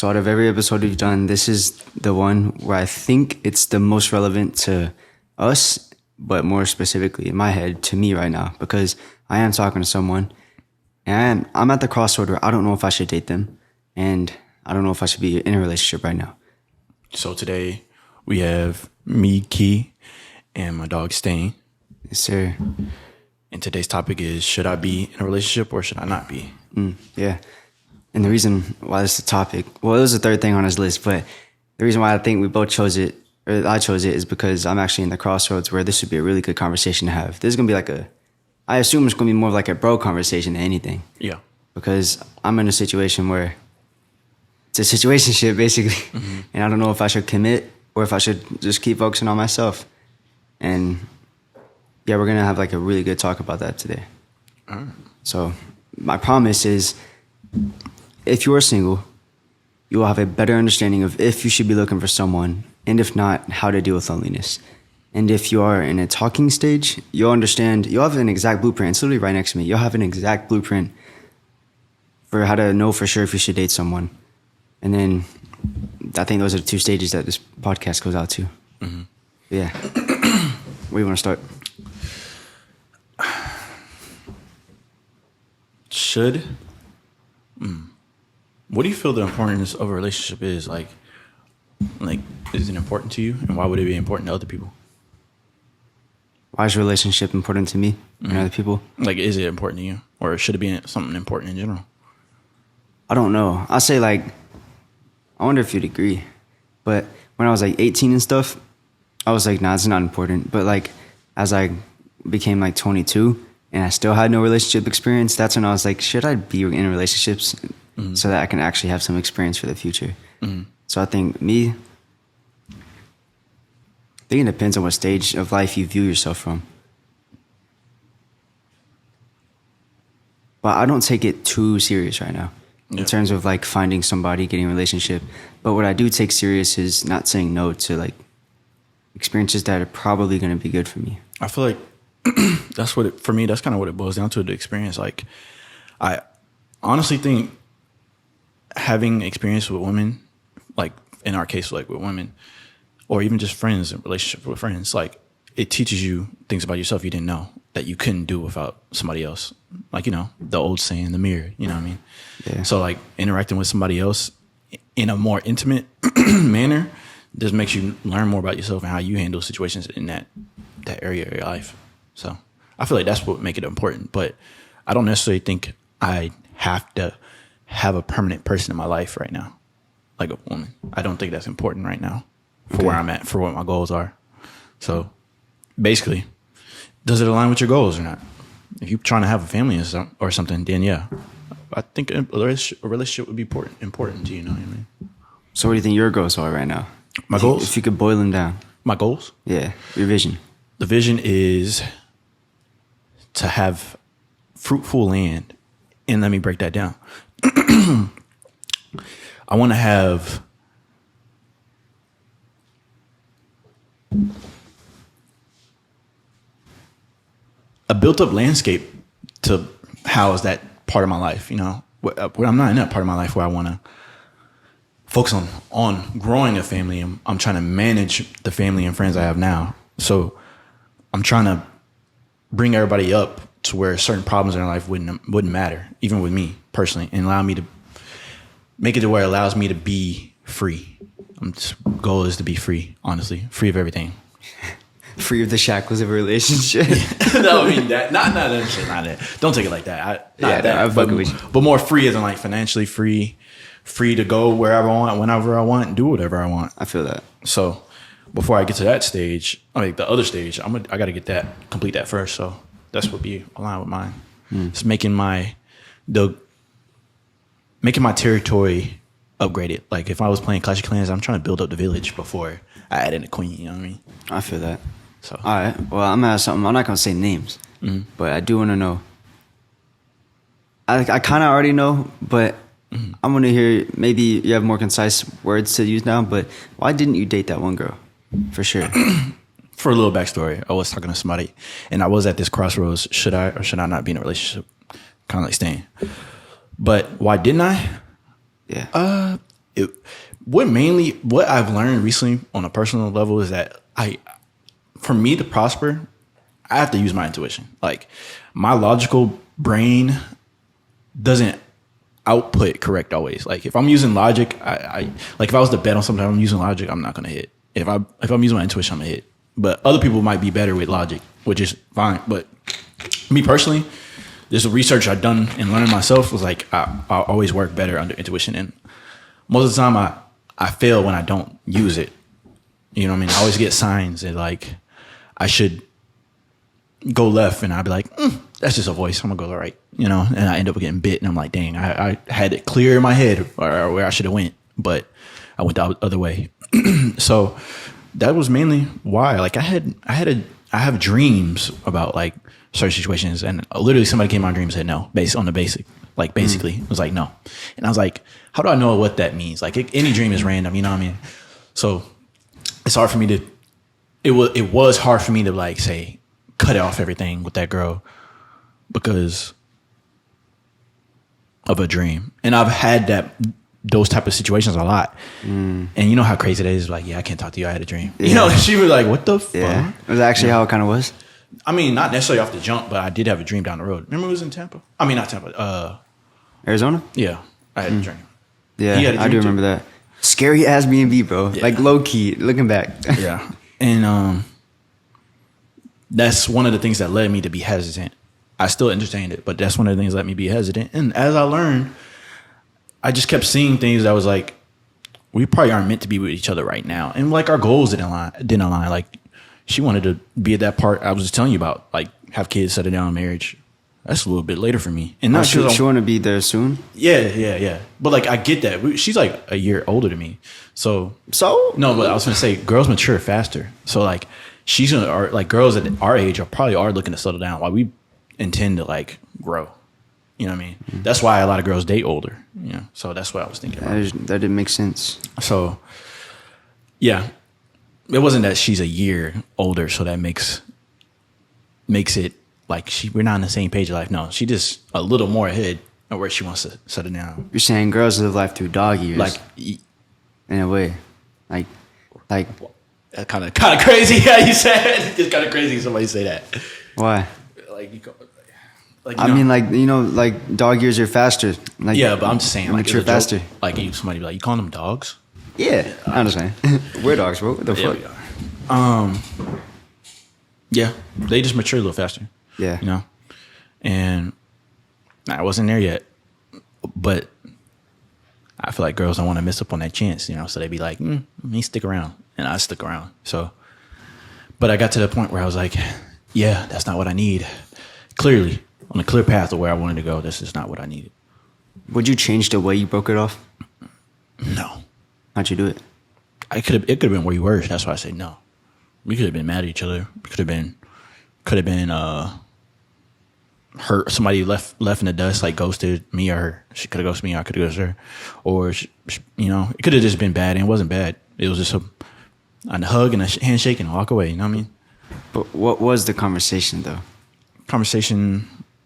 So out of every episode we've done, this is the one where I think it's the most relevant to us, but more specifically in my head to me right now, because I am talking to someone and I'm at the crossroad where I don't know if I should date them and I don't know if I should be in a relationship right now. So today we have me, Key, and my dog Stain. Yes, sir. And today's topic is, should I be in a relationship or should I not be? Yeah. And the reason why this is a topic, well, it was the third thing on his list, but the reason why I think we both chose it, or I chose it, is because I'm actually in the crossroads where this would be a really good conversation to have. This is going to be I assume it's going to be more of like a bro conversation than anything. Yeah. Because I'm in a situation where it's a situationship, basically. Mm-hmm. And I don't know if I should commit or if I should just keep focusing on myself. And yeah, we're going to have like a really good talk about that today. All right. So my promise is, if you are single, you will have a better understanding of if you should be looking for someone, and if not, how to deal with loneliness. And if you are in a talking stage, you'll understand, you'll have an exact blueprint. It's literally right next to me. You'll have an exact blueprint for how to know for sure if you should date someone. And then I think those are the two stages that this podcast goes out to. Mm-hmm. Yeah. Where do you want to start? Should? What do you feel the importance of a relationship is? Like, is it important to you? And why would it be important to other people? Why is a relationship important to me and other people? Like, is it important to you? Or should it be something important in general? I don't know. I'll say I wonder if you'd agree. But when I was 18 and stuff, I was like, nah, it's not important. But as I became 22 and I still had no relationship experience, that's when I was like, should I be in relationships so that I can actually have some experience for the future? Mm-hmm. So I think it depends on what stage of life you view yourself from. But I don't take it too serious right now in terms of finding somebody, getting a relationship. But what I do take serious is not saying no to experiences that are probably going to be good for me. I feel like for me, that's kind of what it boils down to, the experience. I honestly think having experience with women, in our case, with women, or even just friends and relationships with friends, it teaches you things about yourself you didn't know that you couldn't do without somebody else. The old saying, the mirror, you know what I mean? Yeah. So interacting with somebody else in a more intimate manner just makes you learn more about yourself and how you handle situations in that area of your life. So I feel like that's what make it important. But I don't necessarily think I have to have a permanent person in my life right now, like a woman. I don't think that's important right now for where I'm at, for what my goals are. So basically, does it align with your goals or not? If you're trying to have a family or something, then yeah, I think a relationship would be important to you, know what I mean? So what do you think your goals are right now? My goals? If you could boil them down. My goals? Yeah, your vision. The vision is to have fruitful land. And let me break that down. I want to have a built-up landscape to house that part of my life, where I'm not in that part of my life where I want to focus on growing a family. I'm trying to manage the family and friends I have now. So I'm trying to bring everybody up to where certain problems in their life wouldn't matter, even with me personally, and allow me to make it to where it allows me to be free. Goal is to be free, honestly, free of everything. Free of the shackles of a relationship. No, I mean that. Not that. Don't take it like that. But more free as in financially free to go wherever I want, whenever I want, and do whatever I want. I feel that. So before I get to that stage, the other stage, I got to complete that first. So that's what be aligned with mine. It's making my territory upgraded. If I was playing Clash of Clans, I'm trying to build up the village before I add in a queen. You know what I mean? I feel that. So all right. Well, I'm gonna ask something. I'm not gonna say names, but I do want to know. I kind of already know, but I want to hear. Maybe you have more concise words to use now. But why didn't you date that one girl? For sure. For a little backstory, I was talking to somebody, and I was at this crossroads: should I or should I not be in a relationship? Kind of like staying. But why didn't I? Yeah. It what I've learned recently on a personal level is that for me to prosper, I have to use my intuition. Like my logical brain doesn't output correct always. Like if I'm using logic, I like if I was to bet on something, I'm using logic, I'm not gonna hit. If I'm using my intuition, I'm gonna hit. But other people might be better with logic, which is fine. But me personally, this research I've done and learning myself was like I always work better under intuition, and most of the time I fail when I don't use it. You know what I mean? I always get signs that like I should go left, and I'd be like, that's just a voice. I'm gonna go right, you know. And I end up getting bit, and I'm like, dang, I had it clear in my head or where I should have went, but I went the other way. So that was mainly why. Like I have dreams about like certain situations, and literally somebody came in my dream and said no, based on the basic. Like basically, it was like no, and I was like, how do I know what that means? Like any dream is random, you know what I mean? So it's hard for me to. It was hard for me to like say cut off everything with that girl because of a dream, and I've had those type of situations a lot. And you know how crazy it is. Like, yeah, I can't talk to you. I had a dream. Yeah. You know, she was like, "What the fuck?" Yeah, was that actually how it kind of was? I mean, not necessarily off the jump, but I did have a dream down the road. Remember, it was in Tampa. I mean, not Tampa. Arizona. Yeah, I had a dream. Yeah, I do remember that. Scary ass B&B, bro. Yeah. Like low key, looking back. Yeah, and that's one of the things that led me to be hesitant. I still understand it, but that's one of the things that let me be hesitant. And as I learned, I just kept seeing things that was like, we probably aren't meant to be with each other right now. And like our goals didn't align. Like she wanted to be at that part I was just telling you about, like have kids, settle down, marriage. That's a little bit later for me. And not she want to be there soon. Yeah. But like I get that. She's like a year older than me. So no, but I was gonna say girls mature faster. So like she's gonna like girls at our age probably are looking to settle down while we intend to like grow. You know what I mean? Mm-hmm. That's why a lot of girls date older. You know, so that's what I was thinking about. That didn't make sense. So yeah, it wasn't that she's a year older, so that makes it like we're not on the same page of life. No, she just a little more ahead of where she wants to settle down. You're saying girls live life through dog years, like in a way, like kind of crazy. Yeah, you said it's kind of crazy. Somebody say that. Why? Like I mean, like you know, like dog years are faster. Like, yeah, but I'm just saying, like mature faster. Like somebody be like, you calling them dogs? Yeah, I understand. We're dogs, bro. What the fuck? We are. Yeah, they just mature a little faster. Yeah, you know, and I wasn't there yet, but I feel like girls don't want to miss up on that chance, you know. So they be like, "Let me stick around," and I stick around. So, but I got to the point where I was like, "Yeah, that's not what I need." Clearly, on a clear path of where I wanted to go, this is not what I needed. Would you change the way you broke it off? No. How'd you do it? It could have been way worse. That's why I say no. We could have been mad at each other. Could have been hurt. Somebody left in the dust, like ghosted me or her. She could have ghosted me, or I could have ghosted her. Or you know, it could have just been bad, and it wasn't bad. It was just a hug and a handshake and walk away. You know what I mean? But what was the conversation though?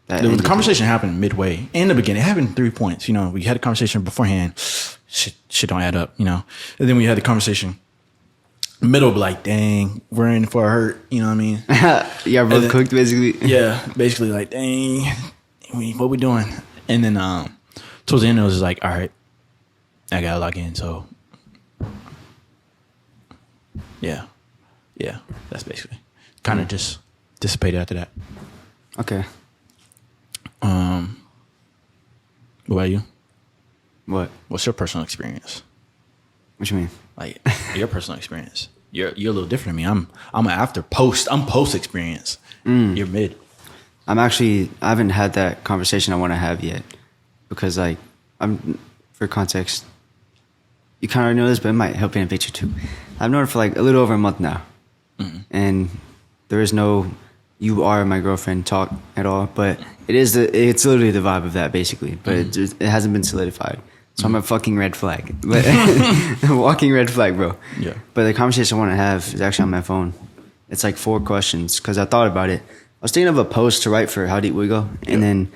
The conversation happened midway. In the beginning, it happened 3 points. You know, we had a conversation beforehand. Shit don't add up, you know. And then we had the conversation. Middle, like, dang, we're in for a hurt. You know what I mean? Yeah, both cooked basically. Yeah, basically like, dang, what we doing? And then towards the end, it was just like, all right, I gotta log in. So yeah, that's basically kind of just dissipated after that. Okay. What about you? What? What's your personal experience? What you mean? Like your personal experience. You're a little different than me. I'm post experience. You're mid. I haven't had that conversation I want to have yet because like for context, you kind of already know this, but it might help in a picture too. I've known her for like a little over a month now, and there is no "you are my girlfriend" talk at all. But it's literally the vibe of that basically. But it hasn't been solidified. So I'm a fucking red flag. But walking red flag, bro. Yeah. But the conversation I want to have is actually on my phone. It's like 4 questions because I thought about it. I was thinking of a post to write for How Deep We Go, and then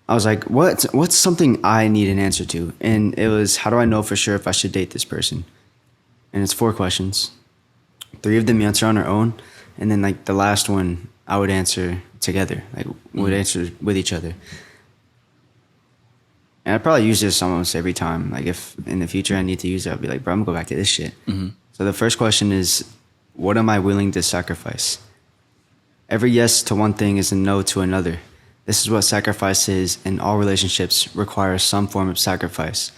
I was like, what's something I need an answer to? And it was, how do I know for sure if I should date this person? And it's 4 questions. 3 of them you answer on our own, and then like the last one I would answer together, like would answer with each other. And I probably use this almost every time. Like if in the future I need to use it, I'll be like, bro, I'm gonna go back to this shit. So the first question is, what am I willing to sacrifice? Every yes to one thing is a no to another. This is what sacrifice is, and all relationships require some form of sacrifice.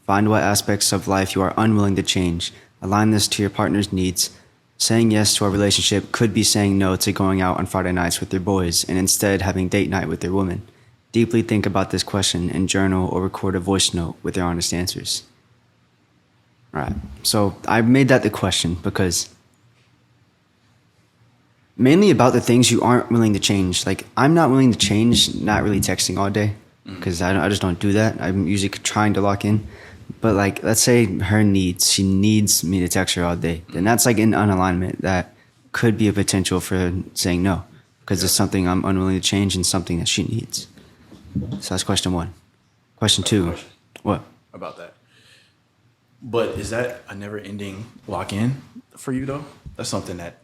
Find what aspects of life you are unwilling to change. Align this to your partner's needs. Saying yes to a relationship could be saying no to going out on Friday nights with your boys and instead having date night with your woman. Deeply think about this question and journal or record a voice note with your honest answers. All right. So I made that the question because mainly about the things you aren't willing to change. Like, I'm not willing to change not really texting all day because I just don't do that. I'm usually trying to lock in. But, like, let's say she needs me to text her all day. Then that's, like, an unalignment that could be a potential for saying no because it's something I'm unwilling to change and something that she needs. So that's question 1. Question 2. What? About that. But is that a never-ending lock-in for you, though? That's something that,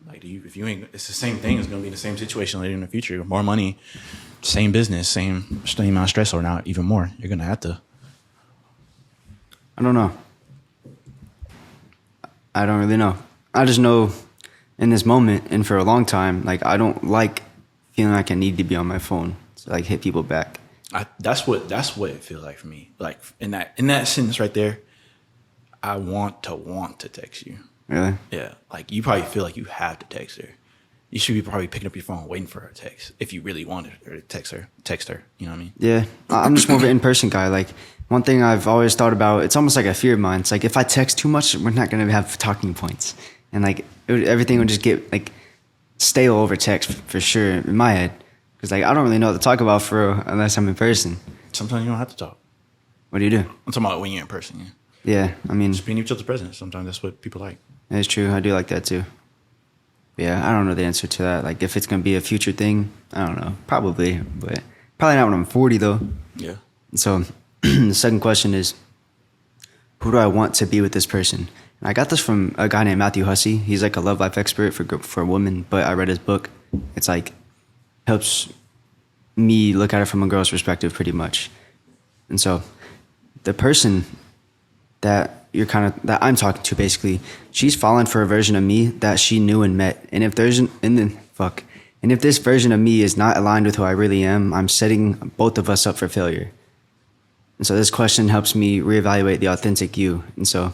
like, if you ain't, it's the same thing. It's going to be in the same situation later in the future. More money, same business, same amount of stress, or now even more. You're going to have to. I don't know. I don't really know. I just know in this moment and for a long time, like, I don't like feeling like I need to be on my phone to, like, hit people back. That's what it feels like for me. Like, in that sentence right there, I want to text you. Really? Yeah. Like, you probably feel like you have to text her. You should be probably picking up your phone waiting for her text if you really wanted her to text her. You know what I mean? Yeah. I'm just more of an in-person guy. Like, one thing I've always thought about, it's almost like a fear of mine. It's like, if I text too much, we're not going to have talking points. And, like, everything would just get, like, stale over text for sure in my head. Because, like, I don't really know what to talk about unless I'm in person. Sometimes you don't have to talk. What do you do? I'm talking about when you're in person, yeah. Yeah, I mean... just being each other's presence. Sometimes that's what people like. That's true. I do like that, too. Yeah, I don't know the answer to that. Like, if it's going to be a future thing, I don't know. Probably, but probably not when I'm 40, though. Yeah. So, the second question is, who do I want to be with this person? And I got this from a guy named Matthew Hussey. He's like a love life expert for women, but I read his book. It's like, helps me look at it from a girl's perspective pretty much. And so, the person that I'm talking to, basically, she's fallen for a version of me that she knew and met. And if this version of me is not aligned with who I really am, I'm setting both of us up for failure. And so this question helps me reevaluate the authentic you. And so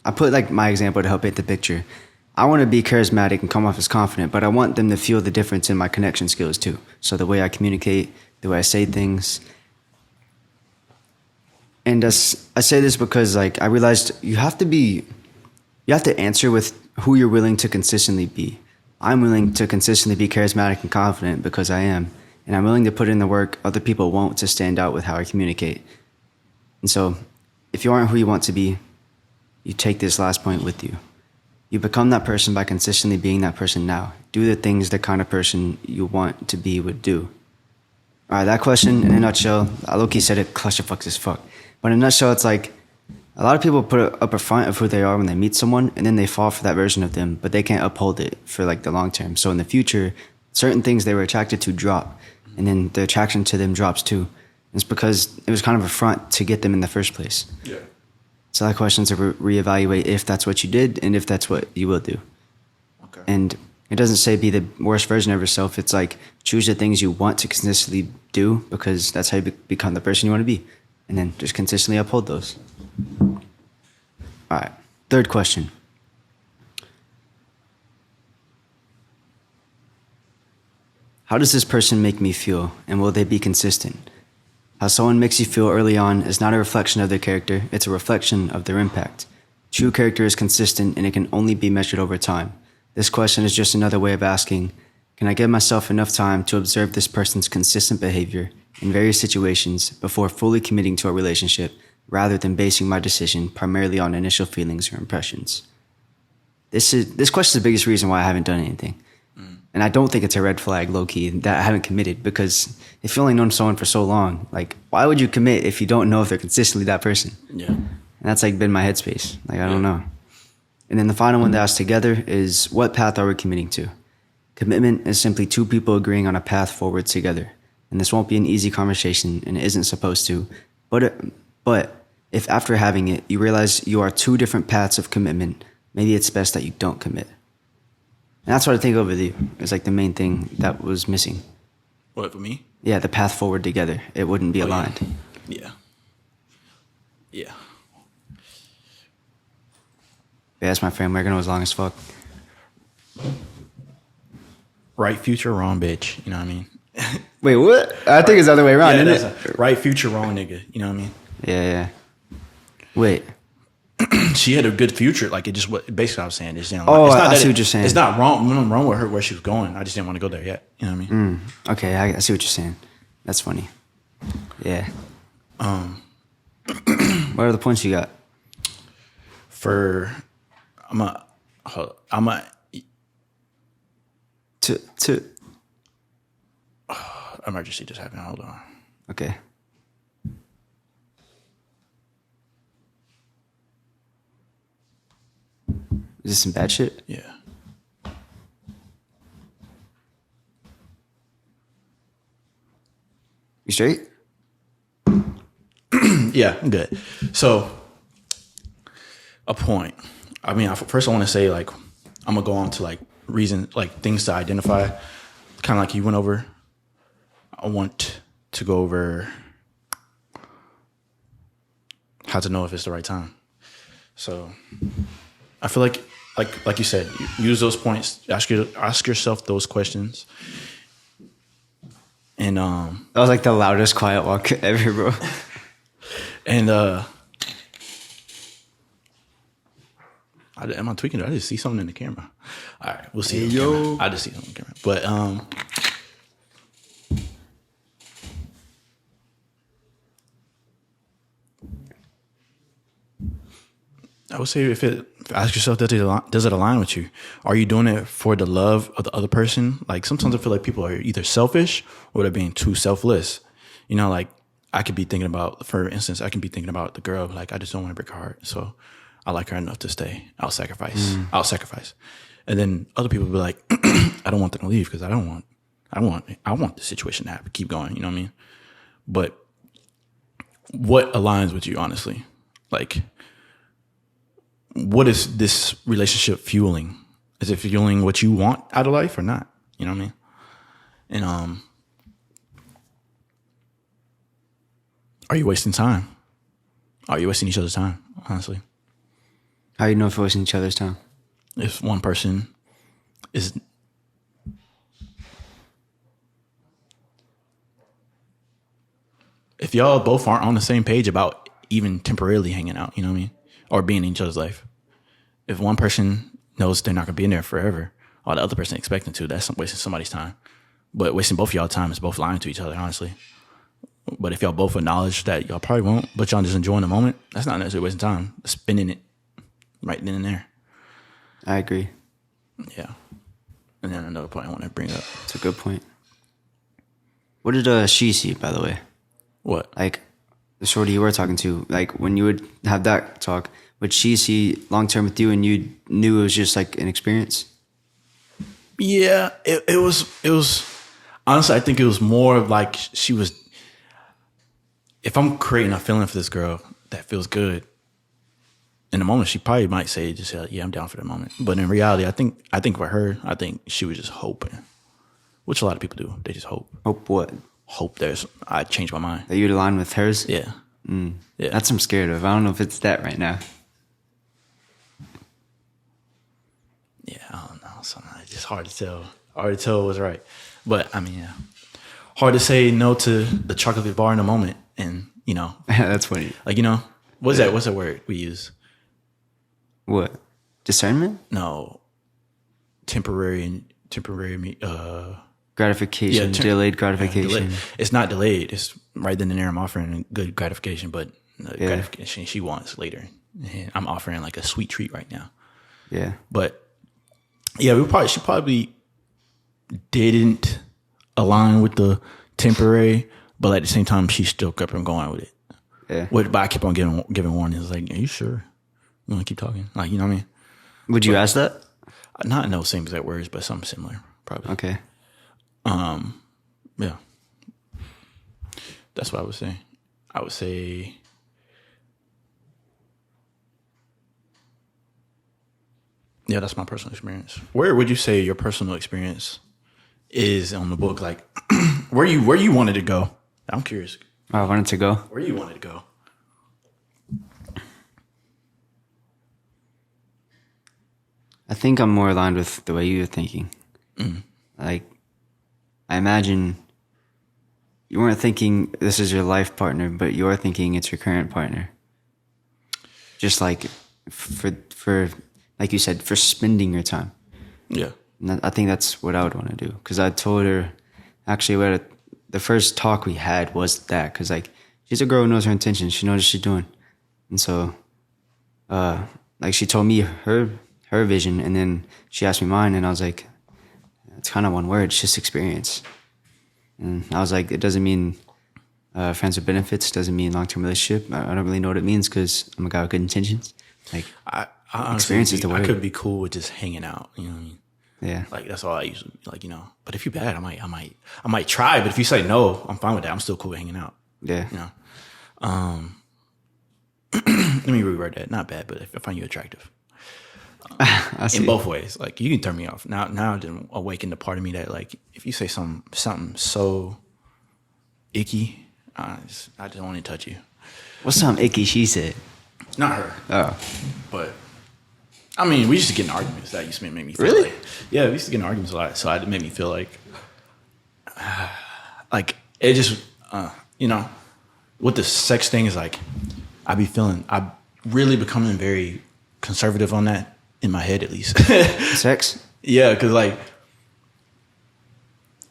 I put, like, my example to help paint the picture. I want to be charismatic and come off as confident, but I want them to feel the difference in my connection skills too. So the way I communicate, the way I say things. And I say this because, like, I realized you have to answer with who you're willing to consistently be. I'm willing to consistently be charismatic and confident because I am. And I'm willing to put in the work other people won't to stand out with how I communicate. And so if you aren't who you want to be, you take this last point with you. You become that person by consistently being that person now. Do the things the kind of person you want to be would do. All right, that question, in a nutshell, I low-key said it clusterfucks as fuck. But in a nutshell, it's like, a lot of people put up a front of who they are when they meet someone, and then they fall for that version of them, but they can't uphold it for, like, the long term. So in the future, certain things they were attracted to drop, and then the attraction to them drops too. It's because it was kind of a front to get them in the first place. Yeah. So that question is to reevaluate if that's what you did and if that's what you will do. Okay. And it doesn't say be the worst version of yourself. It's like, choose the things you want to consistently do because that's how you become the person you want to be. And then just consistently uphold those. All right. Third question. How does this person make me feel, and will they be consistent? How someone makes you feel early on is not a reflection of their character, it's a reflection of their impact. True character is consistent, and it can only be measured over time. This question is just another way of asking, can I give myself enough time to observe this person's consistent behavior in various situations before fully committing to a relationship, rather than basing my decision primarily on initial feelings or impressions? This question is the biggest reason why I haven't done anything. And I don't think it's a red flag, low key, that I haven't committed, because if you only known someone for so long, like, why would you commit if you don't know if they're consistently that person? Yeah. And that's like been my headspace. Like, I don't know. And then the final one that I asked together is, what path are we committing to? Commitment is simply two people agreeing on a path forward together. And this won't be an easy conversation, and it isn't supposed to. But if after having it, you realize you are two different paths of commitment, maybe it's best that you don't commit. And that's what I think of with you. It's like the main thing that was missing. What, for me? Yeah, the path forward together. It wouldn't be aligned. Yeah. Yeah. Yeah, that's my framework, and it was long as fuck. Right future, wrong bitch. You know what I mean? Wait, what? I think it's the other way around, Yeah, isn't it? right future, wrong nigga. You know what I mean? Yeah. Wait. She had a good future. Like, it just what basically I was saying. It's not I see what you're saying. It's not wrong. Nothing wrong with her where she was going. I just didn't want to go there yet. You know what I mean? Okay, I see what you're saying. That's funny. Yeah. What are the points you got? To Emergency just happened. Hold on. Okay. Is this some bad shit? Yeah. You straight? Yeah, I'm good. So, a point. I mean, first I want to say, like, I'm going to go on to, like, reasons, like, things to identify. Kind of like you went over. I want to go over how to know if it's the right time. So, I feel like you said, use those points. Ask yourself those questions. And That was like the loudest quiet walk ever, bro. And am I tweaking? I just see something in the camera. All right, we'll see. Hey, I just see something in the camera. But I would say ask yourself, does it align with you? Are you doing it for the love of the other person? Like, sometimes I feel like people are either selfish or they're being too selfless. You know, like, I could be thinking about, for instance, the girl, like, I just don't want to break her heart. So I like her enough to stay. I'll sacrifice. And then other people will be like, I don't want them to leave because I want the situation to happen, keep going. You know what I mean? But what aligns with you, honestly? Like, what is this relationship fueling? Is it fueling what you want out of life or not? You know what I mean? And are you wasting time? Are you wasting each other's time, honestly? How do you know if you're wasting each other's time? If one person is... If y'all both aren't on the same page about even temporarily hanging out, you know what I mean? Or being in each other's life. If one person knows they're not going to be in there forever, or the other person expecting to, that's wasting somebody's time. But wasting both of y'all time is both lying to each other, honestly. But if y'all both acknowledge that y'all probably won't, but y'all just enjoying the moment, that's not necessarily wasting time. Spending it right then and there. I agree. Yeah. And then another point I want to bring up. It's a good point. What did she see, by the way? What? Like, the shorty you were talking to, like, when you would have that talk, would she see long term with you and you knew it was just like an experience? Yeah, it was honestly, I think it was more of like she was, if I'm creating a feeling for this girl that feels good, in the moment she probably might say just, yeah, I'm down for the moment. But in reality, I think for her, I think she was just hoping, which a lot of people do. They just hope. Hope what? Hope I changed my mind. That you'd align with hers? Yeah. Yeah. That's what I'm scared of. I don't know if it's that right now. Yeah, I don't know. It's just hard to tell. Hard to tell what's right. But I mean, yeah. Hard to say no to the chocolate bar in a moment. And, you know. That's funny. Like, you know, what's that word we use? What? Discernment? No. Temporary gratification. Yeah, delayed gratification. It's not delayed. It's right then and there. I'm offering good gratification, but the gratification she wants later. And I'm offering like a sweet treat right now. Yeah. But yeah, she probably didn't align with the temporary, but at the same time, she still kept on going with it. Yeah. But I kept on giving warnings. Like, are you sure? You want to keep talking? Like, you know what I mean? Would you ask that? Not in those same exact words, but something similar, probably. Okay. Yeah. That's what I would say. I would say, yeah, that's my personal experience. Where would you say your personal experience is on the book? Like, where you wanted to go? I'm curious. I wanted to go. Where you wanted to go? I think I'm more aligned with the way you're thinking. Like, I imagine you weren't thinking this is your life partner, but you're thinking it's your current partner. Just like for like you said, for spending your time. Yeah. And I think that's what I would want to do. Because I told her, actually, the first talk we had was that. Because, like, she's a girl who knows her intentions. She knows what she's doing. And so, like, she told me her vision, and then she asked me mine, and I was like, it's kind of one word. It's just experience. And I was like, it doesn't mean friends with benefits. Doesn't mean long-term relationship. I don't really know what it means because I'm a guy with good intentions. Like, I honestly experience is the word. I could be cool with just hanging out. You know what I mean? Yeah. Like, that's all I usually like. You know, but if you're bad, I might try. But if you say no, I'm fine with that. I'm still cool with hanging out. Yeah. You know. Let me reword that. Not bad, but if I find you attractive. I see. In both ways. Like, you can turn me off. Now it didn't awaken the part of me that, like, if you say something so icky, I just want to touch you. What's something icky she said? Not her. Oh. But I mean, we used to get in arguments. That used to make me feel Really? like, yeah, we used to get in arguments a lot. So it made me feel like it just, you know, with the sex thing is like, I'm really becoming very conservative on that in my head, at least. Sex? Yeah, because like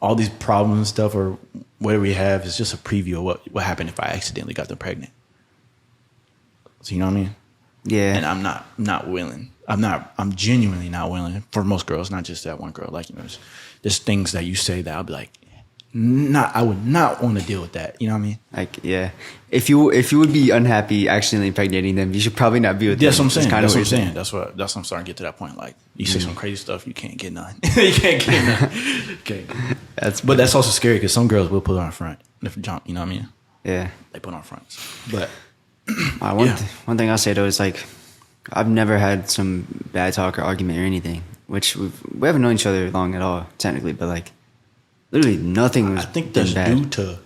all these problems and stuff or whatever we have is just a preview of what happened if I accidentally got them pregnant. So you know what I mean? Yeah. And I'm not willing. I'm genuinely not willing for most girls, not just that one girl. Like, you know, there's things that you say that I'll be like, I would not want to deal with that. You know what I mean? Like, yeah. If you would be unhappy accidentally impregnating them, you should probably not be with them. That's what I'm saying. That's what I'm saying. That's what I'm starting to get to that point. Like, you say some crazy stuff, you can't get none. You can't get none. Okay. But that's also scary because some girls will put on front. If jump, you know what I mean? Yeah. They put on fronts. But one thing I'll say though is like, I've never had some bad talk or argument or anything, which we haven't known each other long at all, technically, but like, literally nothing was I think that's bad. due to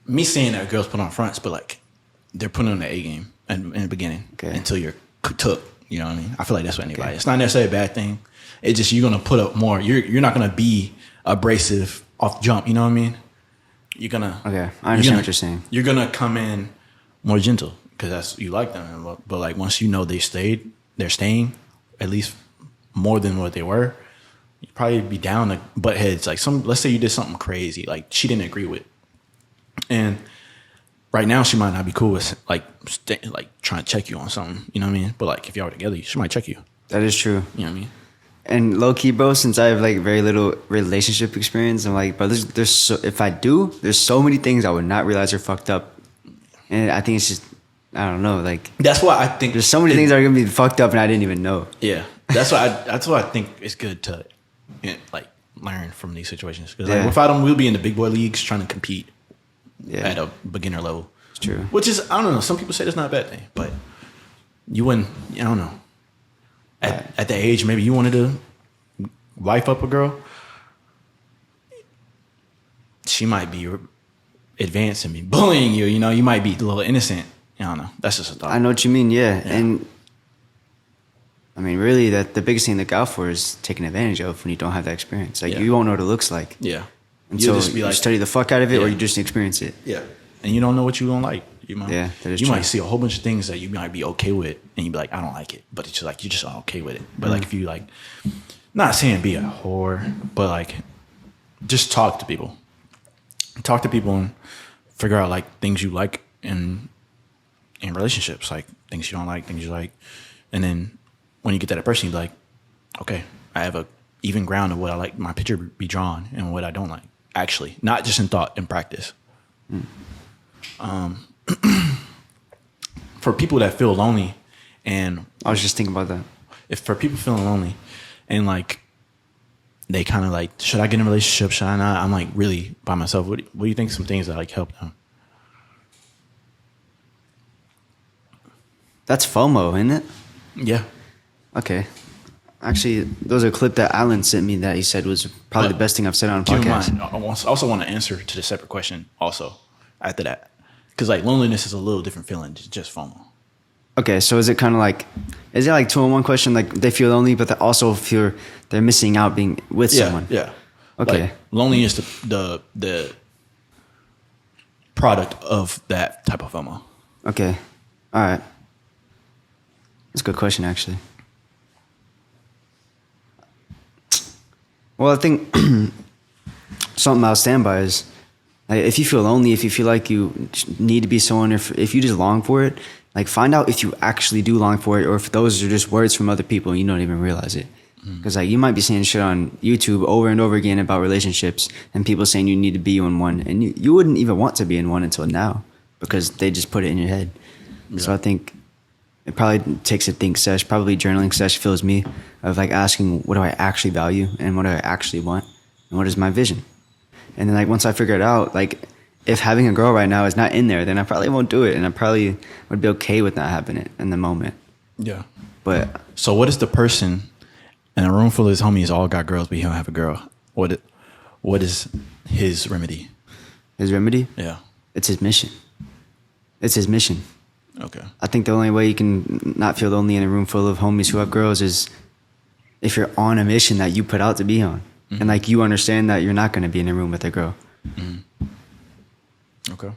me saying that girls put on fronts, but like they're putting on the A game in the beginning until you're took. You know what I mean? I feel like that's what anybody. It's not necessarily a bad thing. It's just you're gonna put up more. You're not gonna be abrasive off jump. You know what I mean? You're gonna. Okay, I understand what you're saying. You're gonna come in more gentle because you like them. But like once you know they're staying at least more than what they were. You'd probably be down to butt heads. Like let's say you did something crazy, like she didn't agree with, and right now she might not be cool with like trying to check you on something. You know what I mean? But like if y'all were together, she might check you. That is true. You know what I mean? And low key, bro, since I have like very little relationship experience, I'm like, bro, there's so many things I would not realize are fucked up, and I think it's just, I don't know, like that's why I think there's so many things that are gonna be fucked up and I didn't even know. Yeah, that's why I think it's good to like learn from these situations because like, without them, we'll be in the big boy leagues trying to compete at a beginner level. It's true. Which is, I don't know. Some people say that's not a bad thing, but you wouldn't. I don't know. At the age maybe you wanted to wife up a girl, she might be advanced and be bullying you. You know, you might be a little innocent. I don't know. That's just a thought. I know what you mean. Yeah. And I mean, really, that the biggest thing to look out for is taking advantage of when you don't have that experience. Like, you won't know what it looks like. Yeah. And so just be like, you study the fuck out of it or you just experience it. Yeah. And you don't know what you don't like. You might, that is you true. might see a whole bunch of things that you might be okay with and you be like, I don't like it. But it's just like, you're just okay with it. But like, if you like, not saying be a whore, but like, just talk to people. Talk to people and figure out like things you like in relationships, like things you don't like, things you like. And then when you get that person, you be like, okay, I have a even ground of what I like my picture be drawn and what I don't like. Actually, not just in thought, in practice. For people that feel lonely, and I was just thinking about that. if for people feeling lonely, and like they kind of like, should I get in a relationship? Should I not? I'm like really by myself. What do you think? Some things that like help them? That's FOMO, isn't it? Yeah. Okay. Actually, there was a clip that Alan sent me that he said was probably the best thing I've said on a Keep in podcast. mind, I also want to answer to the separate question also after that. Because like loneliness is a little different feeling than just FOMO. Okay, so is it kind of like, is it like 2-in-1 question? Like they feel lonely, but they also feel they're missing out being with someone. Yeah. Okay. Like, loneliness is the product of that type of FOMO. Okay. All right. That's a good question, actually. Well, I think something I'll stand by is, like, if you feel lonely, if you feel like you need to be someone, if you just long for it, like find out if you actually do long for it, or if those are just words from other people and you don't even realize it. Because like you might be seeing shit on YouTube over and over again about relationships and people saying you need to be in one, and you wouldn't even want to be in one until now because they just put it in your head. Yeah. So I think it probably takes a think sesh, probably journaling sesh fills me of like asking what do I actually value and what do I actually want and what is my vision. And then like once I figure it out, like if having a girl right now is not in there, then I probably won't do it, and I probably would be okay with not having it in the moment. Yeah. But so what is the person in a room full of his homies all got girls, but he don't have a girl? What is his remedy? His remedy? Yeah. It's his mission. It's his mission. Okay. I think the only way you can not feel lonely in a room full of homies who have girls is if you're on a mission that you put out to be on. Mm-hmm. And like you understand that you're not going to be in a room with a girl. Mm-hmm. Okay.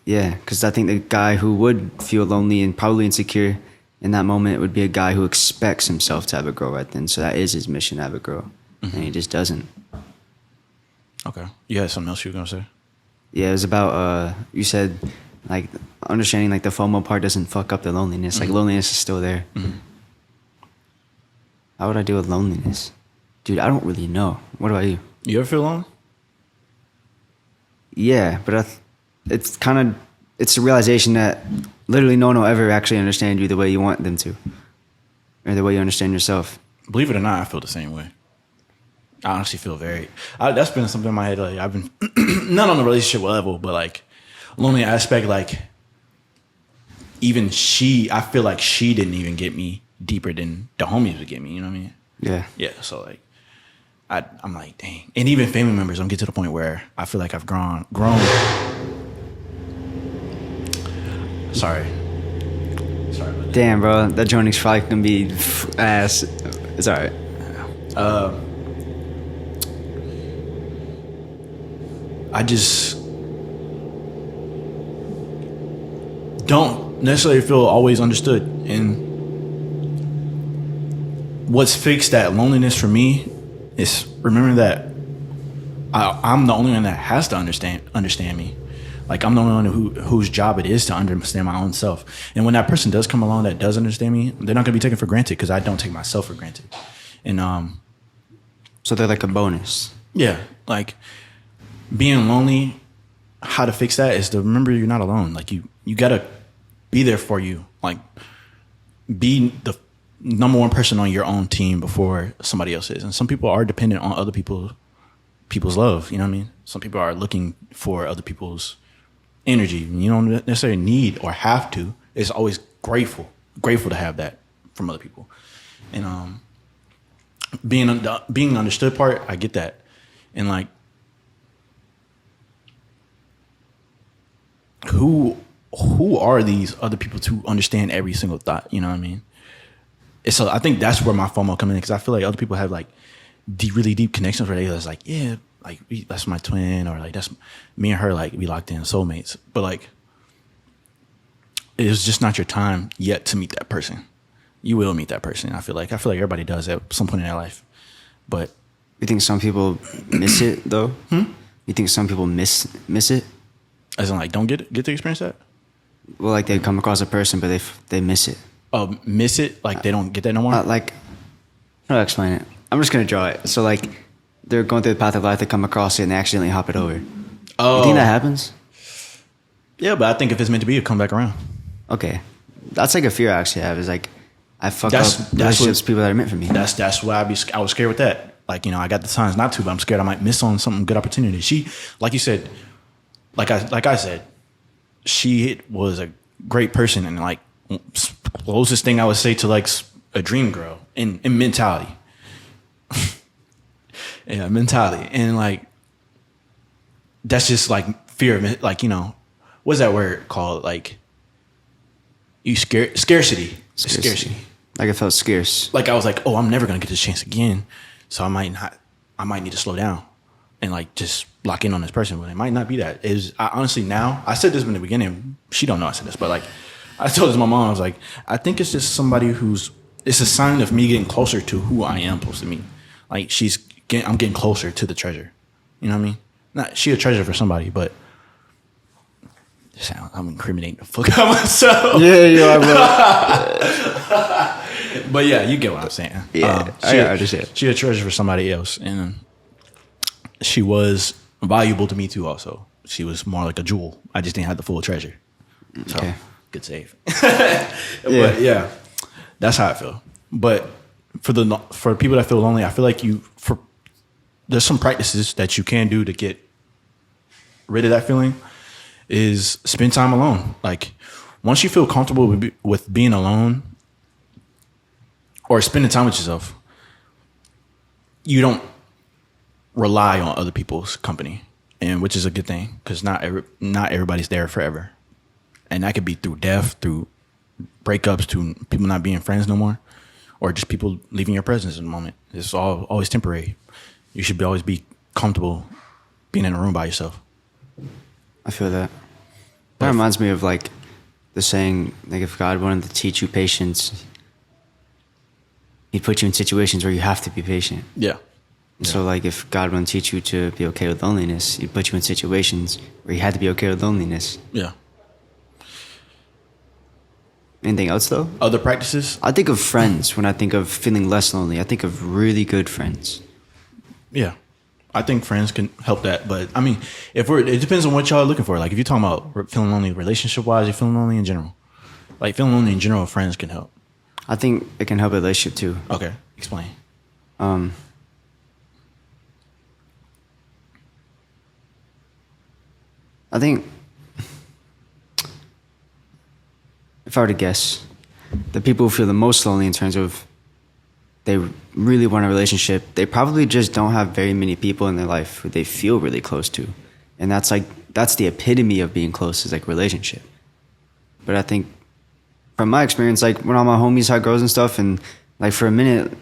Because I think the guy who would feel lonely and probably insecure in that moment would be a guy who expects himself to have a girl right then. So that is his mission, to have a girl. Mm-hmm. And he just doesn't. Okay. You had something else you were going to say? Yeah, it was about, you said, like, understanding, like, the FOMO part doesn't fuck up the loneliness. Mm-hmm. Like, loneliness is still there. Mm-hmm. How would I deal with loneliness? Dude, I don't really know. What about you? You ever feel alone? Yeah, but it's kind of, it's the realization that literally no one will ever actually understand you the way you want them to. Or the way you understand yourself. Believe it or not, I feel the same way. I honestly feel that's been something in my head. Like I've been, not on the relationship level, but like lonely aspect, like even I feel like she didn't even get me deeper than the homies would get me, you know what I mean? Yeah. Yeah, so like, I'm like, dang. And even family members, I'm getting to the point where I feel like I've grown. Sorry about that. Damn, bro, that joining's probably gonna be ass. It's all right. I just don't necessarily feel always understood. And what's fixed that loneliness for me is remembering that I'm the only one that has to understand me. Like I'm the only one whose job it is to understand my own self. And when that person does come along that does understand me, they're not gonna be taken for granted because I don't take myself for granted. And so they're like a bonus. Yeah, like being lonely, how to fix that is to remember you're not alone. Like you gotta be there for you. Like be the number one person on your own team before somebody else is. And some people are dependent on other people's love. You know what I mean? Some people are looking for other people's energy. You don't necessarily need or have to. It's always grateful to have that from other people. And being the understood part, I get that. And like, who are these other people to understand every single thought? You know what I mean? So I think that's where my FOMO comes in, because I feel like other people have like really deep connections where they're like, yeah, like that's my twin, or like that's me and her, like we locked in soulmates. But like, it's just not your time yet to meet that person. You will meet that person. I feel like everybody does at some point in their life. But you think some people miss it though? You think some people miss it? As in like don't get to experience that? Well, like they come across a person, but they miss it. Miss it? Like they don't get that no more? Like, how do I explain it? I'm just gonna draw it. So like, they're going through the path of life, they come across it and they accidentally hop it over. Oh, You think that happens? Yeah, but I think if it's meant to be, it'll come back around. Okay, that's like a fear I actually have. Is like, I fuck That's up relationships with people that are meant for me. That's why I was scared with that. Like, I got the signs not to, but I'm scared I might miss on some good opportunity. She, like you said, like I said, she was a great person and like closest thing I would say to like a dream girl in mentality. Yeah, mentality. And like, that's just like fear of it. Like, what's that word called? Like, scarcity. Like I felt scarce. Like I was like, oh, I'm never gonna get this chance again. So I might need to slow down and like just lock in on this person. But it might not be that. I honestly now, I said this in the beginning. She don't know I said this, but like I told this to my mom, I was like, I think it's just somebody it's a sign of me getting closer to who I am supposed to be. Like I'm getting closer to the treasure. You know what I mean? Not she a treasure for somebody, but I'm incriminating the fuck out of myself. Yeah, bro. But yeah, you get what I'm saying. Yeah, I understand. She a treasure for somebody else, and she was valuable to me too. Also, she was more like a jewel. I just didn't have the full treasure. So Okay. good save. But yeah, that's how I feel. But for people that feel lonely, I feel like there's some practices that you can do to get rid of that feeling. Is spend time alone. Like once you feel comfortable with being alone or spending time with yourself, you don't rely on other people's company, and which is a good thing because not everybody's there forever, and that could be through death, through breakups, to people not being friends no more, or just people leaving your presence in the moment. It's always temporary. You should always be comfortable being in a room by yourself. I feel that. That reminds me of like the saying, like if God wanted to teach you patience, he'd put you in situations where you have to be patient. Yeah. So like if God wanted to teach you to be okay with loneliness, he'd put you in situations where you had to be okay with loneliness. Yeah. Anything else though? Other practices? I think of friends when I think of feeling less lonely. I think of really good friends. Yeah. I think friends can help that, but I mean, it depends on what y'all are looking for. Like, if you're talking about feeling lonely relationship-wise, you're feeling lonely in general. Like, feeling lonely in general, friends can help. I think it can help a relationship too. Okay, explain. I think if I were to guess, the people who feel the most lonely in terms of they really want a relationship, they probably just don't have very many people in their life who they feel really close to. And that's the epitome of being close, is like relationship. But I think from my experience, like when all my homies had girls and stuff, and like for a minute,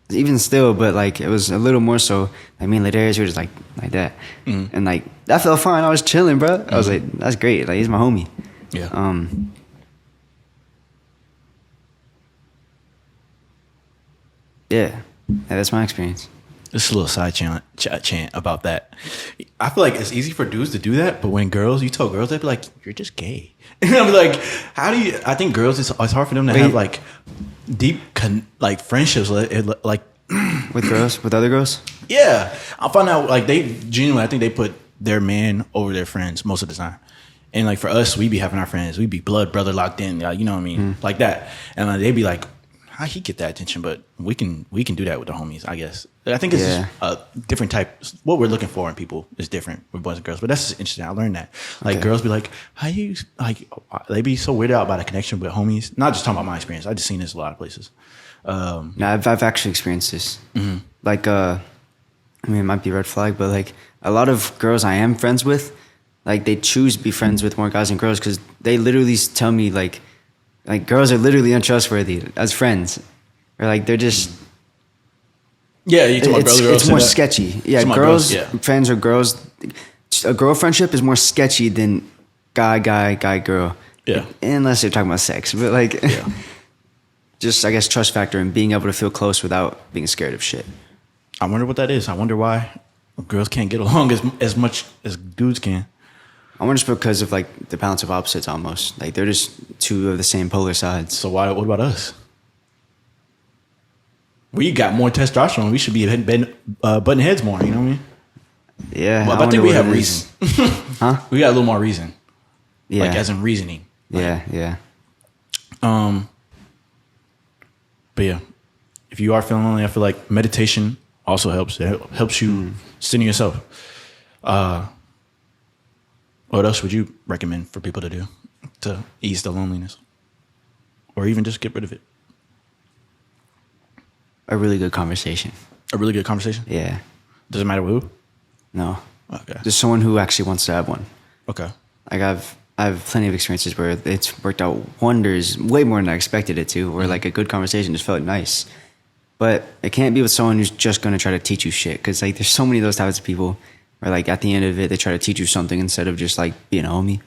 even still, but like it was a little more so, like me and Ledarius were just like that. Mm-hmm. And like that felt fine. I was chilling, bro. I was like, that's great. Like he's my homie. Yeah. Yeah, that's my experience. Just a little side chant about that. I feel like it's easy for dudes to do that, but when you tell girls, they'd be like, "You're just gay." And I'll be like, "How do you?" I think girls, it's hard for them to have like deep like friendships, like with girls, with other girls. Yeah, I find out like they genuinely, I think they put their man over their friends most of the time. And like for us, we be having our friends, we be blood brother locked in, you know what I mean, like that. And they'd be like, how he get that attention? But we can do that with the homies, I guess. I think it's just a different type. What we're looking for in people is different with boys and girls. But that's just interesting. I learned that. Like girls be like, how you like? They be so weirded out about a connection with homies. Not just talking about my experience. I just seen this a lot of places. No, I've actually experienced this. Mm-hmm. Like, I mean, it might be a red flag, but like a lot of girls I am friends with, like they choose to be friends with more guys than girls because they literally tell me like girls are literally untrustworthy as friends, or like they're just. Yeah, you talking about girls. It's more sketchy. Yeah, girls, friends or girls. A girl friendship is more sketchy than guy, girl. Yeah. Unless you're talking about sex, but like, just I guess trust factor and being able to feel close without being scared of shit. I wonder what that is. I wonder why girls can't get along as much as dudes can. I wonder it's because of like the balance of opposites almost. Like they're just two of the same polar sides. So what about us? We got more testosterone. We should be butting heads more. You know what I mean? Yeah. Well, I think we have reason. Huh? We got a little more reason. Yeah. Like as in reasoning. Yeah. Yeah. But yeah, if you are feeling lonely, I feel like meditation also helps. It helps you center yourself. What else would you recommend for people to do to ease the loneliness, or even just get rid of it? A really good conversation. A really good conversation. Yeah. Doesn't matter with who. No. Okay. Just someone who actually wants to have one. Okay. Like I have plenty of experiences where it's worked out wonders, way more than I expected it to, where like a good conversation just felt nice. But it can't be with someone who's just going to try to teach you shit. Because like there's so many of those types of people where like at the end of it, they try to teach you something instead of just like being a homie.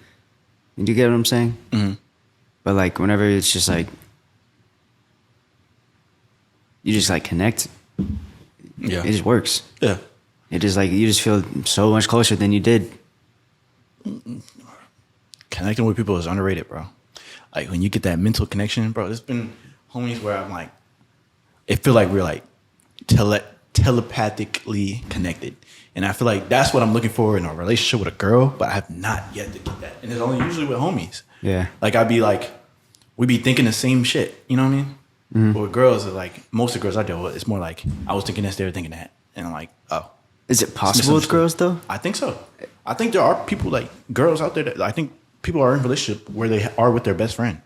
Do you get what I'm saying? Mm-hmm. But like whenever it's just like, you just like connect. Yeah. It just works. Yeah. It just like, you just feel so much closer than you did. Connecting with people is underrated, bro. Like when you get that mental connection, bro. There's been homies where I'm like, it feel like we're like telepathically connected, and I feel like that's what I'm looking for in a relationship with a girl. But I have not yet to get that, and it's only usually with homies. Yeah. Like I'd be like, we be thinking the same shit. You know what I mean? Mm-hmm. But with girls, it's like most of the girls I deal with, it's more like I was thinking this, they were thinking that, and I'm like, oh. Is it possible with girls though? I think so. I think there are people like girls out there that I think people are in a relationship where they are with their best friend.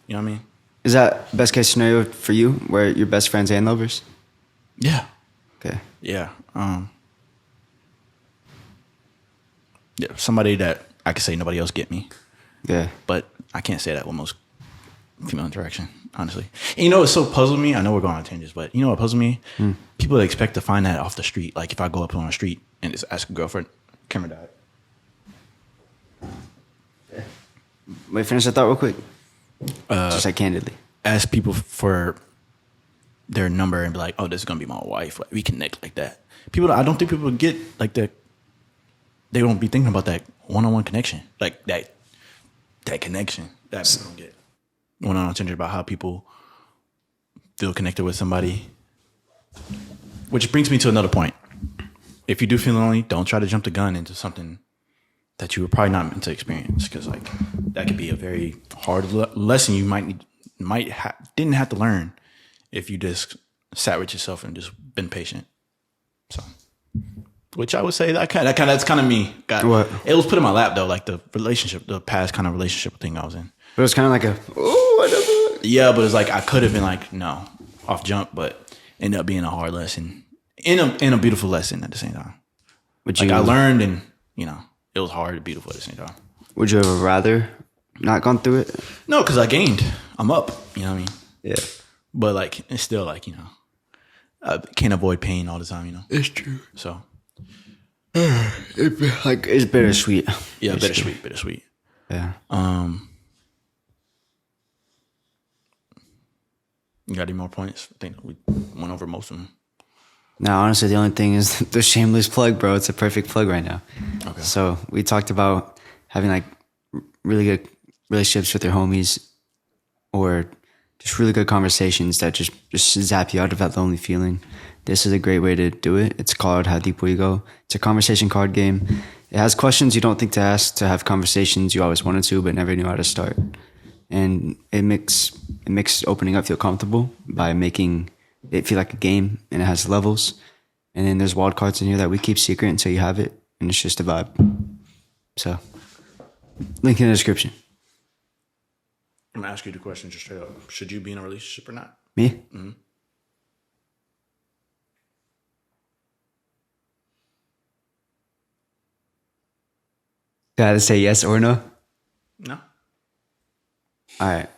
You know what I mean? Is that best case scenario for you, where you're best friends and lovers? Yeah. Okay. Yeah. Yeah. Somebody that I could say nobody else get me. Yeah. But I can't say that with most female interaction, honestly. And you know, it so puzzled me. I know we're going on tangents, but you know what puzzled me? People expect to find that off the street. Like if I go up on the street and just ask a girlfriend, camera died. Wait, finish that thought real quick. Just like candidly. Ask people for their number and be like, "Oh, this is gonna be my wife." Like, we connect like that. I don't think people get like that. They don't be thinking about that one-on-one connection, like that connection that people don't get. Went on Tinder about how people feel connected with somebody, which brings me to another point. If you do feel lonely, don't try to jump the gun into something that you were probably not meant to experience, because like that could be a very hard lesson you didn't have to learn if you just sat with yourself and just been patient. So, which I would say that's kind of me. What? It was put in my lap though, like the past kind of relationship thing I was in. But it was kind of like Yeah, but it's like I could have been like no off jump, but ended up being a hard lesson in a beautiful lesson at the same time. I learned, and you know it was hard and beautiful at the same time. Would you ever rather not gone through it? No, because I gained. I'm up. You know what I mean? Yeah. But like it's still like, you know, I can't avoid pain all the time. You know. It's true. So. It's bittersweet. Yeah, bittersweet. Yeah. You got any more points? I think we went over most of them. No, honestly, the only thing is the shameless plug, bro. It's a perfect plug right now. Okay. So we talked about having like really good relationships with your homies, or just really good conversations that just zap you out of that lonely feeling. This is a great way to do it. It's called How Deep Will You Go? It's a conversation card game. It has questions you don't think to ask, to have conversations you always wanted to but never knew how to start. And it makes opening up feel comfortable by making it feel like a game, and it has levels. And then there's wild cards in here that we keep secret until you have it, and it's just a vibe. So, link in the description. I'm gonna ask you the question just straight up. Should you be in a relationship or not? Me? Mm-hmm. Gotta say yes or no? No. All right.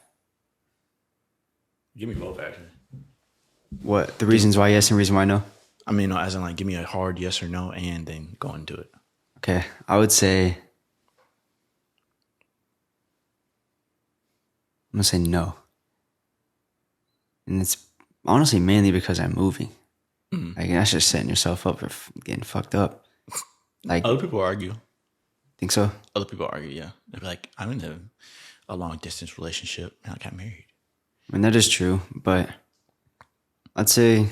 Give me both, actually. What? The reasons why yes and reason why no? I mean, as in like, give me a hard yes or no and then go into it. Okay. I would say, I'm going to say no. And it's honestly mainly because I'm moving. Like, that's just setting yourself up for getting fucked up. Like, other people argue. Think so? Other people argue, yeah. They're like, I'm in a long distance relationship and I got married. I mean, that is true, but I'd say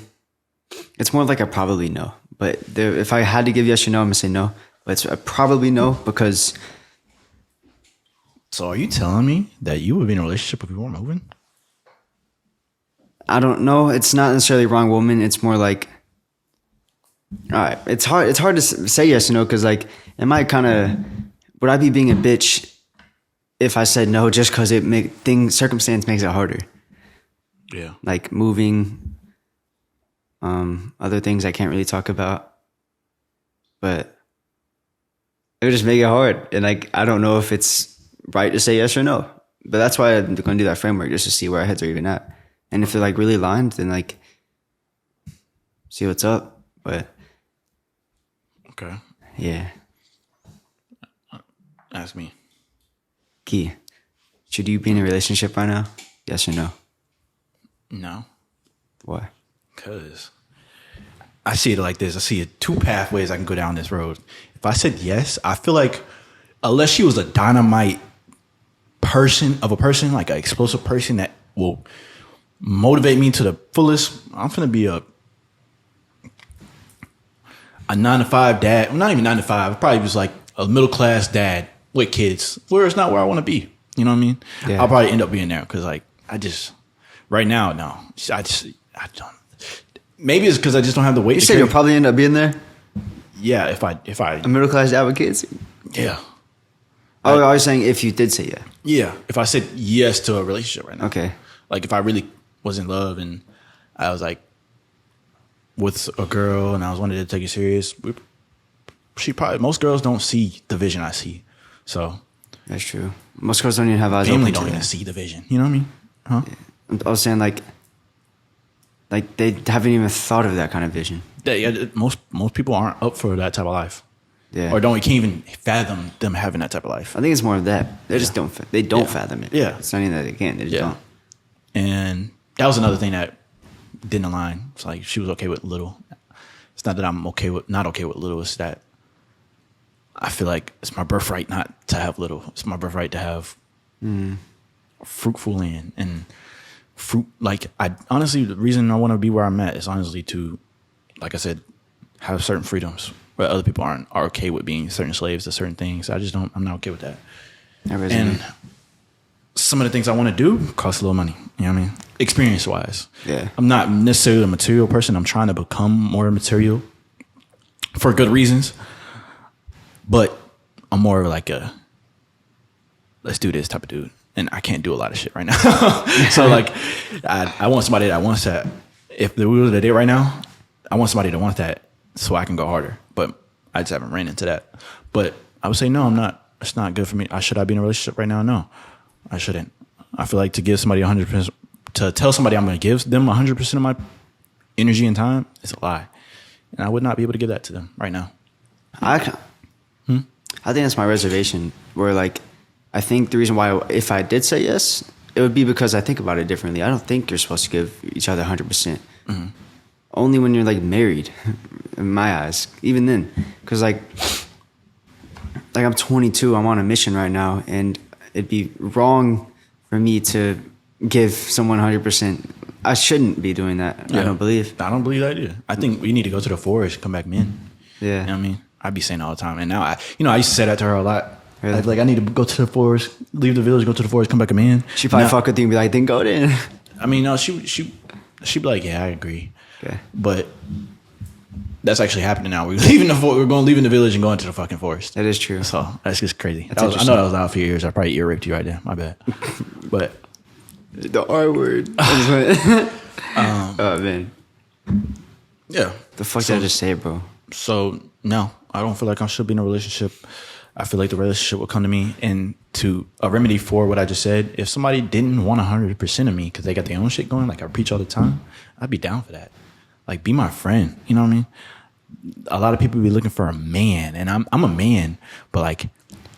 it's more like a probably no. But if I had to give yes or no, I'm gonna say no. But it's a probably no because. So are you telling me that you would be in a relationship if you weren't moving? I don't know. It's not necessarily wrong woman. It's more like, all right. It's hard. It's hard to say yes or no because like, would I be being a bitch if I said no just because circumstance makes it harder? Yeah. Like moving, other things I can't really talk about, but it would just make it hard. And like, I don't know if it's right to say yes or no, but that's why I'm going to do that framework just to see where our heads are even at. And if they're like really aligned, then like see what's up. But okay, yeah. Ask me. Key, should you be in a relationship right now? Yes or no? No. Why? Because I see it like this. I see it two pathways I can go down this road. If I said yes, I feel like unless she was a dynamite person, like an explosive person that will motivate me to the fullest, I'm finna be a 9-to-5 dad. Well, not even 9-to-5. Probably just like a middle class dad with kids. Where it's not where I want to be. You know what I mean? Yeah. I'll probably end up being there because like right now, no. I don't. Maybe it's because I just don't have the weight. You said you'll probably end up being there. Yeah, if I a middle class dad with kids. Yeah. Oh, I was saying if you did say yeah. Yeah, if I said yes to a relationship right now. Okay. Like if I really was in love and I was like with a girl and I was wanted to take it serious, most girls don't see the vision I see. So that's true. Most girls don't even have eyes family open. Don't even see the vision. You know what I mean? Huh? Yeah. I was saying like they haven't even thought of that kind of vision. Yeah, most people aren't up for that type of life. Yeah. Or can't even fathom them having that type of life. I think it's more of that. They just don't fathom it. Yeah. It's not even that they can't. They just don't. And that was another thing that didn't align. It's like she was okay with little. It's not that I'm not okay with little. It's that I feel like it's my birthright not to have little. It's my birthright to have fruitful land and fruit. Like I honestly, the reason I want to be where I'm at is honestly to, like I said, have certain freedoms where other people are okay with being certain slaves to certain things. I'm not okay with that. And some of the things I want to do cost a little money. You know what I mean? Experience wise. Yeah. I'm not necessarily a material person. I'm trying to become more material for good reasons. But I'm more like a let's do this type of dude. And I can't do a lot of shit right now. So like I want somebody that wants that. If we were to date right now, I want somebody that wants that so I can go harder. But I just haven't ran into that. But I would say no, I'm not. It's not good for me. Should I be in a relationship right now? No, I shouldn't. I feel like to give somebody 100%, to tell somebody I'm going to give them 100% of my energy and time is a lie. And I would not be able to give that to them right now. I think that's my reservation where like, I think the reason why if I did say yes, it would be because I think about it differently. I don't think you're supposed to give each other 100%. Mm-hmm. Only when you're like married, in my eyes. Even then, because like I'm 22, I'm on a mission right now, and it'd be wrong for me to give someone 100%. I shouldn't be doing that. Yeah. I don't believe that either. I think we need to go to the forest, come back men. Yeah. You know what I mean? I'd be saying all the time. And now I used to say that to her a lot. Really? I'd be like, I need to go to the forest, leave the village, go to the forest, come back a man. She probably fuck with you and be like, then go then. I mean, no, she'd be like, yeah, I agree. Okay. But that's actually happening now. We're leaving the village and going to the fucking forest. That is true. So that's just crazy. That's I know that was out for years. I probably ear raped you right there. My bad. But the R word. Oh man. Yeah. The fuck did I just say, bro? So no, I don't feel like I should be in a relationship. I feel like the relationship will come to me, and to a remedy for what I just said, if somebody didn't want 100% of me because they got their own shit going, like I preach all the time, I'd be down for that. Like, be my friend. You know what I mean? A lot of people be looking for a man, and I'm a man, but like,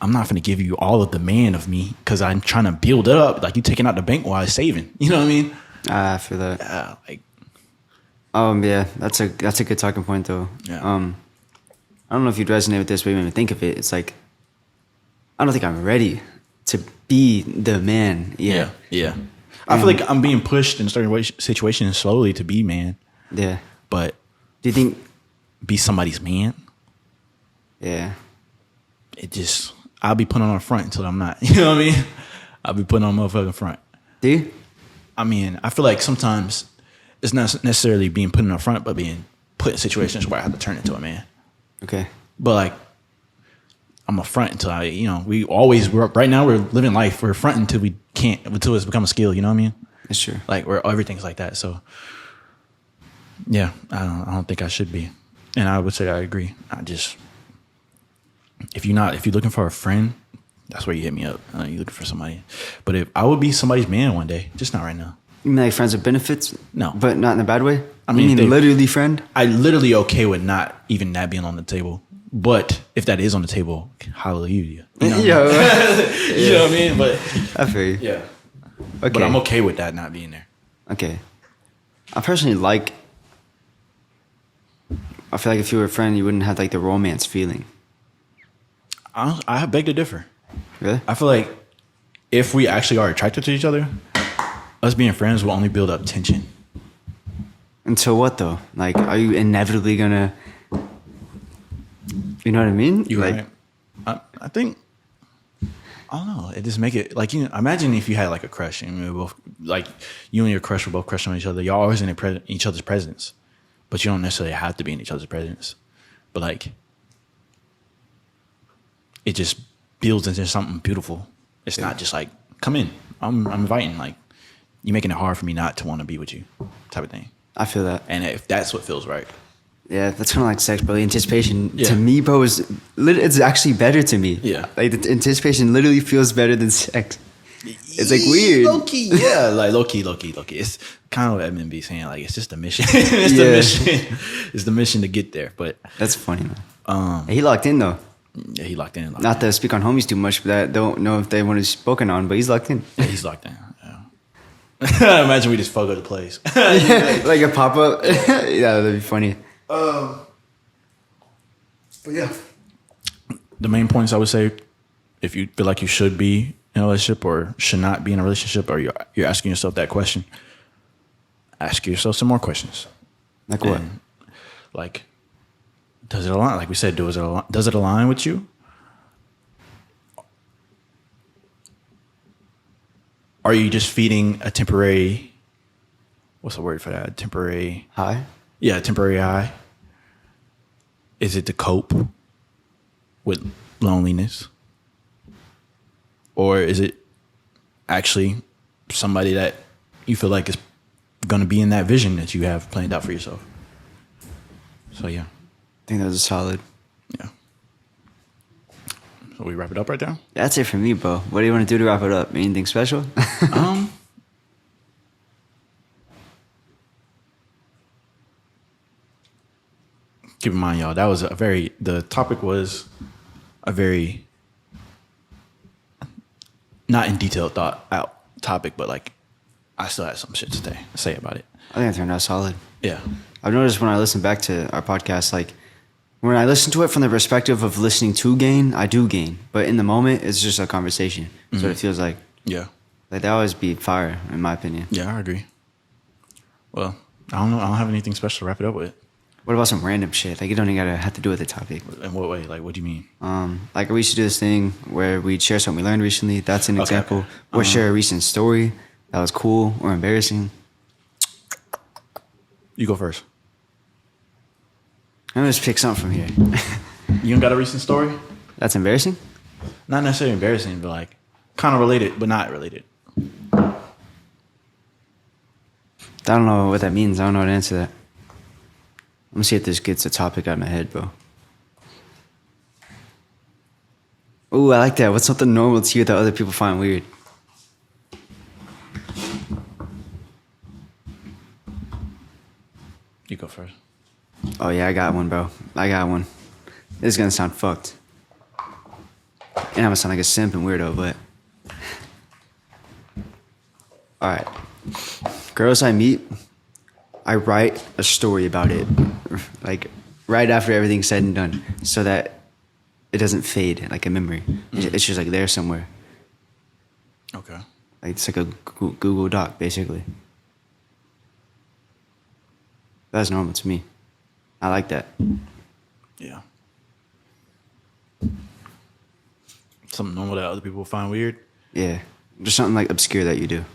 I'm not going to give you all of the man of me because I'm trying to build it up. Like, you taking out the bank while I saving. You know what I mean? I feel that. Yeah, that's a good talking point though. Yeah. I don't know if you'd resonate with this, but even think of it. It's like, I don't think I'm ready to be the man. Yeah. Yeah. I feel like I'm being pushed in certain situations slowly to be man. Yeah. But Do you think? be somebody's man, Yeah. I'll be putting on a front until I'm not. You know what I mean? I'll be putting on a motherfucking front. Do you? I mean, I feel like sometimes it's not necessarily being put in a front, but being put in situations where I have to turn into a man. Okay. But like, I'm a front until right now we're living life. We're front until we can't, until it's become a skill. You know what I mean? That's true. Like everything's like that. So yeah, I don't think I should be. And I would say I agree. If you're looking for a friend, that's where you hit me up. You're looking for somebody. But if I would be somebody's man one day, just not right now. You mean like friends with benefits? No. But not in a bad way? I mean, you mean literally friend? I literally okay with not even that being on the table. But if that is on the table, hallelujah. You know, Yo. You know what I mean? But I feel you. yeah. Okay. But I'm okay with that not being there. Okay. I personally I feel like if you were a friend, you wouldn't have like the romance feeling. I beg to differ. Really? I feel like if we actually are attracted to each other, us being friends will only build up tension. Until what though? Like, are you inevitably gonna? You know what I mean? You like, right. I think I don't know. It just make it like imagine if you had like a crush and we were both like you and your crush were both crushing on each other. Y'all always in each other's presence, but you don't necessarily have to be in each other's presence. But like, it just builds into something beautiful. It's not just like come in. I'm inviting. Like you're making it hard for me not to want to be with you, type of thing. I feel that. And if that's what feels right. Yeah, that's kind of like sex, bro. The anticipation Yeah. to me, bro, it's actually better to me. Yeah. Like the anticipation literally feels better than sex. It's like weird. Low key, yeah, like low key. It's kind of what Edmund be saying. Like it's just a mission. It's the mission. It's the mission to get there. But that's funny, man. He locked in though. Yeah, he locked in. Not to speak on homies too much, but I don't know if they want to be spoken on. But he's locked in. Yeah, he's locked in. Yeah. Imagine we just fuck up the place. Like a pop up. Yeah, that'd be funny. But yeah, the main points I would say, if you feel like you should be in a relationship or should not be in a relationship, or you're asking yourself that question, ask yourself some more questions. Like what? Like, does it align? Like we said, does it align with you? Are you just feeding a temporary? What's the word for that? Temporary Hi. Yeah, temporary high. Is it to cope with loneliness? Or is it actually somebody that you feel like is going to be in that vision that you have planned out for yourself? So, yeah. I think that was solid. Yeah. So we wrap it up right there? That's it for me, bro. What do you want to do to wrap it up? Anything special? Keep in mind, y'all, the topic was a very, not in detail thought out topic, but like, I still had some shit to say about it. I think it turned out solid. Yeah. I've noticed when I listen back to our podcast, like, when I listen to it from the perspective of listening to gain, I do gain. But in the moment, it's just a conversation. That's what it feels like. Yeah. Like, that always be fire, in my opinion. Yeah, I agree. Well, I don't know. I don't have anything special to wrap it up with. What about some random shit? Like, you don't even gotta have to do with the topic. In what way? Like, what do you mean? Like, we should do this thing where we share something we learned recently. That's an example. Okay. Or share a recent story that was cool or embarrassing. You go first. I'm gonna just pick something from here. You got a recent story? That's embarrassing? Not necessarily embarrassing, but like kind of related, but not related. I don't know what that means. I don't know how to answer that. I'm gonna see if this gets a topic out of my head, bro. Ooh, I like that. What's something normal to you that other people find weird? You go first. Oh, yeah, I got one, bro. I got one. This is gonna sound fucked. And I'm gonna sound like a simp and weirdo, but... Alright. Girls I meet, I write a story about it. Like, right after everything's said and done. So that it doesn't fade like a memory. It's just like there somewhere. Okay. Like it's like a Google Doc, basically. That's normal to me. I like that. Yeah. Something normal that other people find weird. Yeah. Just something like obscure that you do.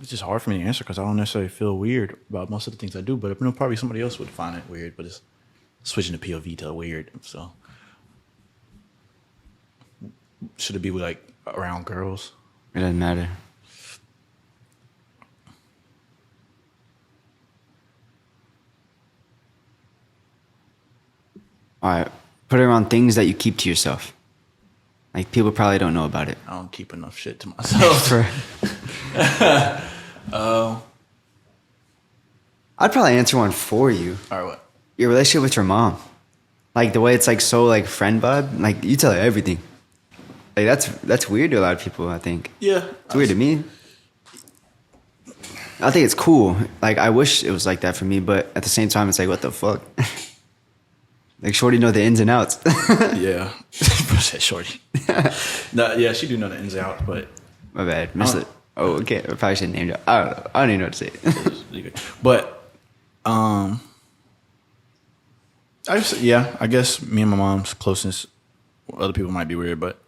It's just hard for me to answer because I don't necessarily feel weird about most of the things I do, but probably somebody else would find it weird, but it's switching the POV to weird. So should it be like around girls? It doesn't matter. All right. Put it around things that you keep to yourself. Like people probably don't know about it. I don't keep enough shit to myself. I'd probably answer one for you. All right, what? Your relationship with your mom. Like the way it's like so like friend vibe. Like you tell her everything. Like that's weird to a lot of people, I think. Yeah. It's weird to me. I think it's cool. Like I wish it was like that for me, but at the same time it's like what the fuck? Like Shorty know the ins and outs. Yeah. Said Shorty. No, yeah, she do know the ins and outs, but My bad. Missed it. Oh, okay. I probably should name it. I don't know. I don't even know what to say. But I guess me and my mom's closeness. Other people might be weird, but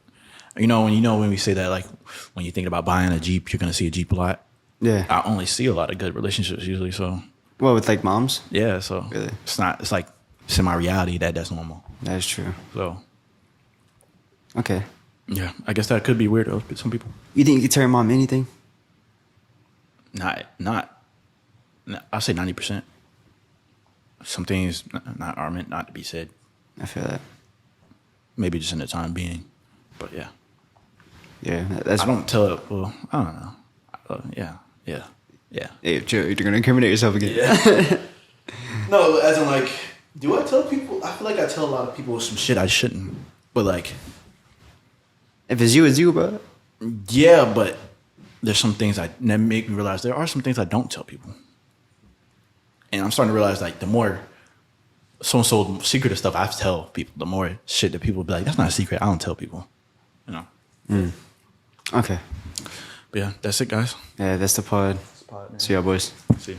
when we say that, like when you're thinking about buying a Jeep, you're gonna see a Jeep a lot. Yeah. I only see a lot of good relationships usually. So. Well, with like moms? Yeah. So. Really? It's like semi-reality that's normal. That is true. So. Okay. Yeah, I guess that could be weird to some people. You think you could tell your mom anything? Not. I'll say 90%. Some things are meant not to be said. I feel that. Maybe just in the time being, but yeah. Yeah, that's. I don't tell it. Well, I don't know. Yeah. Hey, chill. You're gonna incriminate yourself again. Yeah. No, as in like, do I tell people? I feel like I tell a lot of people some shit I shouldn't. But like, If it's you, bro. yeah. But there's some things that make me realize there are some things I don't tell people, and I'm starting to realize like the more so secretive stuff I tell people, the more shit that people be like, that's not a secret. I don't tell people, you know. Okay. But yeah, that's it, guys. Yeah, that's the pod. See y'all, boys. See you.